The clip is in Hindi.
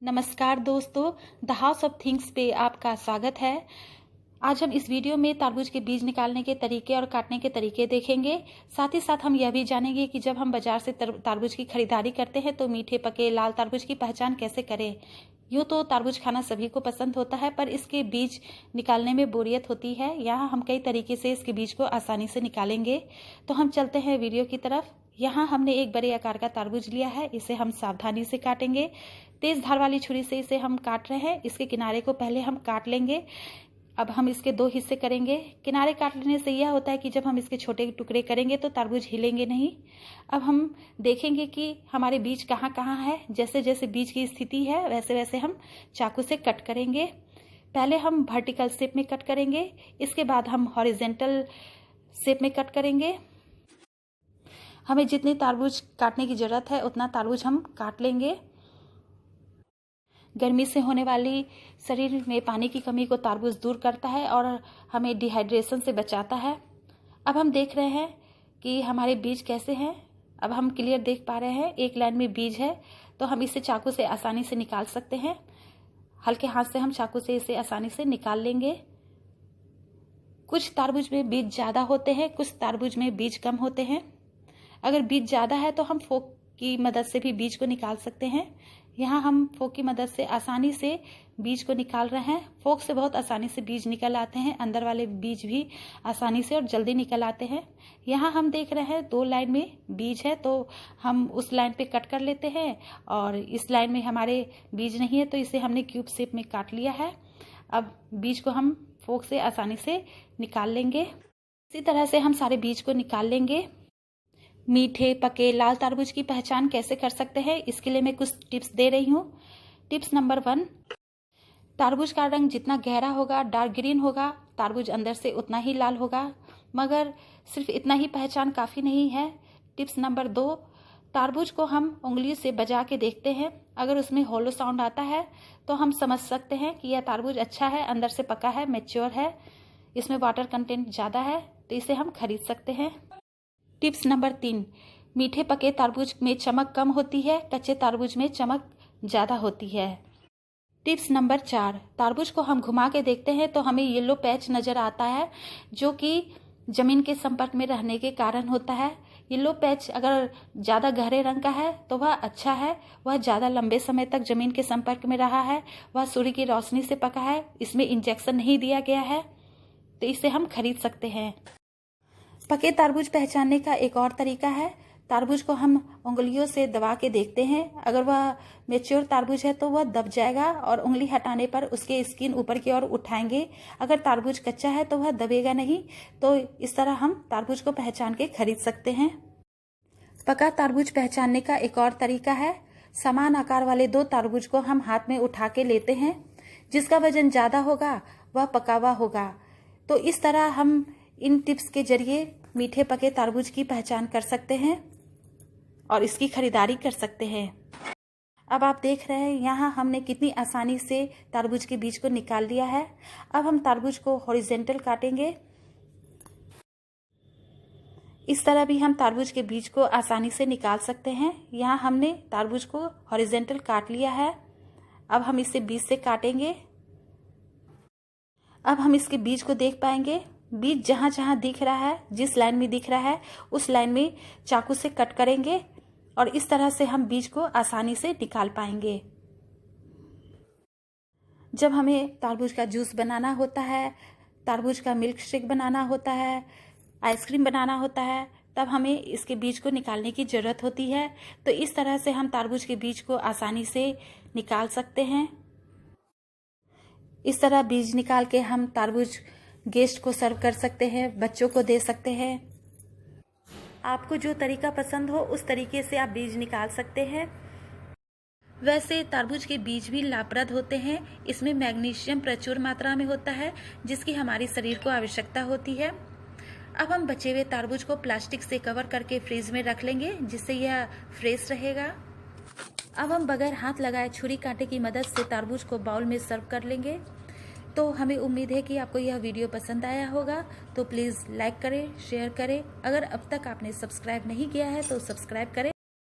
नमस्कार दोस्तों, द हाउस ऑफ थिंग्स पे आपका स्वागत है। आज हम इस वीडियो में तरबूज के बीज निकालने के तरीके और काटने के तरीके देखेंगे। साथ ही साथ हम यह भी जानेंगे कि जब हम बाजार से तरबूज की खरीदारी करते हैं तो मीठे पके लाल तरबूज की पहचान कैसे करें। यूँ तो तरबूज खाना सभी को पसंद होता है, पर इसके बीज निकालने में बोरियत होती है। यहाँ हम कई तरीके से इसके बीज को आसानी से निकालेंगे। तो हम चलते हैं वीडियो की तरफ। यहाँ हमने एक बड़े आकार का तरबूज लिया है, इसे हम सावधानी से काटेंगे। तेज धार वाली छुरी से इसे हम काट रहे हैं। इसके किनारे को पहले हम काट लेंगे। अब हम इसके दो हिस्से करेंगे। किनारे काट लेने से यह होता है कि जब हम इसके छोटे टुकड़े करेंगे तो तरबूज हिलेंगे नहीं। अब हम देखेंगे कि हमारे बीज कहाँ कहाँ है। जैसे जैसे बीज की स्थिति है वैसे वैसे हम चाकू से कट करेंगे। पहले हम वर्टिकल शेप में कट करेंगे, इसके बाद हम हॉरिजेंटल शेप में कट करेंगे। हमें जितनी तरबूज काटने की ज़रूरत है उतना तरबूज हम काट लेंगे। गर्मी से होने वाली शरीर में पानी की कमी को तरबूज दूर करता है और हमें डिहाइड्रेशन से बचाता है। अब हम देख रहे हैं कि हमारे बीज कैसे हैं। अब हम क्लियर देख पा रहे हैं, एक लाइन में बीज है तो हम इसे चाकू से आसानी से निकाल सकते हैं। हल्के हाथ से हम चाकू से इसे आसानी से निकाल लेंगे। कुछ तरबूज में बीज ज़्यादा होते हैं, कुछ तरबूज में बीज कम होते हैं। अगर बीज ज़्यादा है तो हम फोक की मदद से भी बीज को निकाल सकते हैं। यहाँ हम फोक की मदद से आसानी से बीज को निकाल रहे हैं। फोक से बहुत आसानी से बीज निकल आते हैं, अंदर वाले बीज भी आसानी से और जल्दी निकल आते हैं। यहाँ हम देख रहे हैं दो लाइन में बीज है तो हम उस लाइन पे कट कर लेते हैं, और इस लाइन में हमारे बीज नहीं है तो इसे हमने क्यूब शेप में काट लिया है। अब बीज को हम फोक से आसानी से निकाल लेंगे। इसी तरह से हम सारे बीज को निकाल लेंगे। मीठे पके लाल तरबूज की पहचान कैसे कर सकते हैं, इसके लिए मैं कुछ टिप्स दे रही हूँ। टिप्स नंबर 1, तरबूज का रंग जितना गहरा होगा, डार्क ग्रीन होगा, तरबूज अंदर से उतना ही लाल होगा। मगर सिर्फ इतना ही पहचान काफ़ी नहीं है। टिप्स नंबर 2, तरबूज को हम उंगली से बजा के देखते हैं। अगर उसमें होलो साउंड आता है तो हम समझ सकते हैं कि यह तरबूज अच्छा है, अंदर से पका है, मैच्योर है, इसमें वाटर कंटेंट ज़्यादा है, तो इसे हम खरीद सकते हैं। टिप्स नंबर 3, मीठे पके तरबूज में चमक कम होती है, कच्चे तरबूज में चमक ज़्यादा होती है। टिप्स नंबर 4, तरबूज को हम घुमा के देखते हैं तो हमें येलो पैच नज़र आता है, जो कि ज़मीन के संपर्क में रहने के कारण होता है। येलो पैच अगर ज़्यादा गहरे रंग का है तो वह अच्छा है, वह ज़्यादा लंबे समय तक ज़मीन के संपर्क में रहा है, वह सूर्य की रोशनी से पका है, इसमें इंजेक्शन नहीं दिया गया है, तो इसे हम खरीद सकते हैं। पके तरबूज पहचानने का एक और तरीका है, तरबूज को हम उंगलियों से दबा के देखते हैं। अगर वह मैच्योर तरबूज है तो वह दब जाएगा और उंगली हटाने पर उसके स्किन ऊपर की ओर उठाएंगे। अगर तरबूज कच्चा है तो वह दबेगा नहीं। तो इस तरह हम तरबूज को पहचान के खरीद सकते हैं। पका तरबूज पहचानने का एक और तरीका है, समान आकार वाले दो तरबूज को हम हाथ में उठा के लेते हैं। जिसका वजन ज़्यादा होगा वह पका हुआ होगा। तो इस तरह हम इन टिप्स के जरिए मीठे पके तरबूज की पहचान कर सकते हैं और इसकी खरीदारी कर सकते हैं। अब आप देख रहे हैं यहाँ हमने कितनी आसानी से तरबूज के बीज को निकाल लिया है। अब हम तरबूज को हॉरिजेंटल काटेंगे। इस तरह भी हम तरबूज के बीज को आसानी से निकाल सकते हैं। यहाँ हमने तरबूज को हॉरिजेंटल काट लिया है। अब हम इसे बीज से काटेंगे। अब हम इसके बीज को देख पाएंगे। बीज जहाँ जहाँ दिख रहा है, जिस लाइन में दिख रहा है उस लाइन में चाकू से कट करेंगे और इस तरह से हम बीज को आसानी से निकाल पाएंगे। जब हमें तरबूज का जूस बनाना होता है, तरबूज का मिल्क शेक बनाना होता है, आइसक्रीम बनाना होता है, तब हमें इसके बीज को निकालने की ज़रूरत होती है। तो इस तरह से हम तरबूज के बीज को आसानी से निकाल सकते हैं। इस तरह बीज निकाल के हम तरबूज गेस्ट को सर्व कर सकते हैं, बच्चों को दे सकते हैं। आपको जो तरीका पसंद हो उस तरीके से आप बीज निकाल सकते हैं। वैसे तरबूज के बीज भी लाभप्रद होते हैं। इसमें मैग्नीशियम प्रचुर मात्रा में होता है, जिसकी हमारे शरीर को आवश्यकता होती है। अब हम बचे हुए तरबूज को प्लास्टिक से कवर करके फ्रीज में रख लेंगे, जिससे यह फ्रेश रहेगा। अब हम बगैर हाथ लगाए छुरी कांटे की मदद से तरबूज को बाउल में सर्व कर लेंगे। तो हमें उम्मीद है कि आपको यह वीडियो पसंद आया होगा। तो प्लीज़ लाइक करें, शेयर करें। अगर अब तक आपने सब्सक्राइब नहीं किया है तो सब्सक्राइब करें।